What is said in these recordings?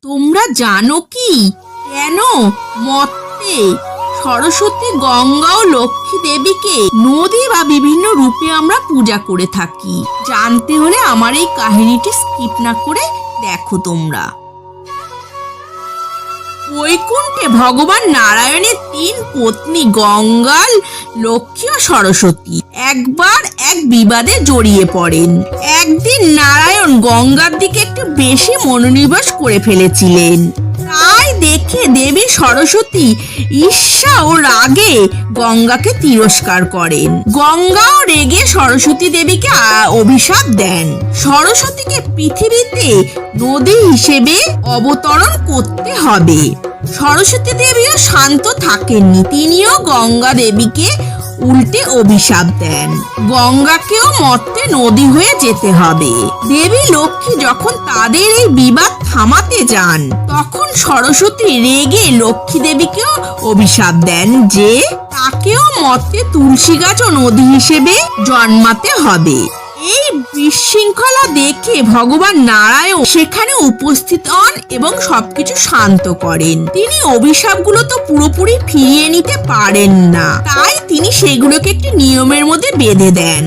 তোমরা জানো কি কেন মর্তে সরস্বতী, গঙ্গা ও লক্ষ্মী দেবীকে নদী বা বিভিন্ন রূপে আমরা পূজা করে থাকি? জানতে হলে আমার এই কাহিনীটি স্কিপ না করে দেখো তোমরা। বৈকুণ্ঠে ভগবান নারায়ণের 3 পত্নী গঙ্গা, লক্ষ্মী ও সরস্বতী একবার এক বিবাদে জড়িয়ে পড়েন। একদিন নারায়ণ গঙ্গার দিকে একটু বেশি মনোনিবেশ করে ফেলেছিলেন। তাই দেখে দেবী সরস্বতী ঈর্ষা ও রাগে গঙ্গাকে তিরস্কার করেন। গঙ্গাও রেগে সরস্বতী দেবীকে অভিশাপ দেন। সরস্বতীকে পৃথিবীতে নদী হিসেবে অবতরণ করতে হবে। সরস্বতী দেবীও শান্ত থাকেননি, তিনিও গঙ্গা দেবীকে উল্টে অভিশাপ দেন। গঙ্গাকেও মর্তে নদী হয়ে যেতে হবে। দেবী লক্ষ্মী যখন তাদের এই বিবাদ থামাতে যান, তখন সরস্বতী রেগে লক্ষ্মী দেবীকেও অভিশাপ দেন যে তাকেও মর্তে তুলসী গাছ ও নদী হিসেবে জন্মাতে হবে। এই বিশৃঙ্খলা দেখে ভগবান নারায়ণ সেখানে উপস্থিত হন এবং সবকিছু শান্ত করেন। তিনি অভিশাপগুলো তো পুরোপুরি ফিরিয়ে নিতে পারেন না, তাই তিনি সেগুলোকে একটি নিয়মের মধ্যে বেঁধে দেন।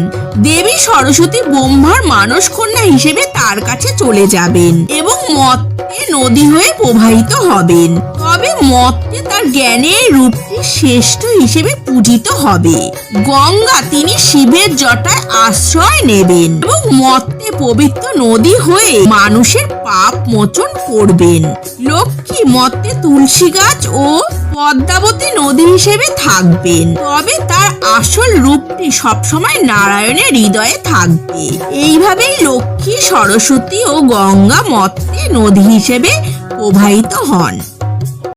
দেবী সরস্বতী ব্রহ্মার মানস কন্যা হিসেবে তার কাছে চলে যাবেন এবং মর্তে নদী হয়ে প্রবাহিত হবেন। তবে মর্তে তার জ্ঞানের রূপটি শ্রেষ্ঠ হিসেবে পূজিত হবে। গঙ্গা তিনি শিবের জটায় আশ্রয় নেবেন এবং মর্তে পবিত্র নদী হয়ে মানুষের পাপ মোচন করবেন। লক্ষ্মী মর্তে তুলসী গাছ ও পদ্মাবতী নদী হিসেবে থাকবেন। তবে তার আসল রূপটি সবসময় নারায়ণের হৃদয়ে থাকবে। এইভাবেই লক্ষ্মী, সরস্বতী ও গঙ্গা মর্তে নদী হিসেবে প্রবাহিত হন।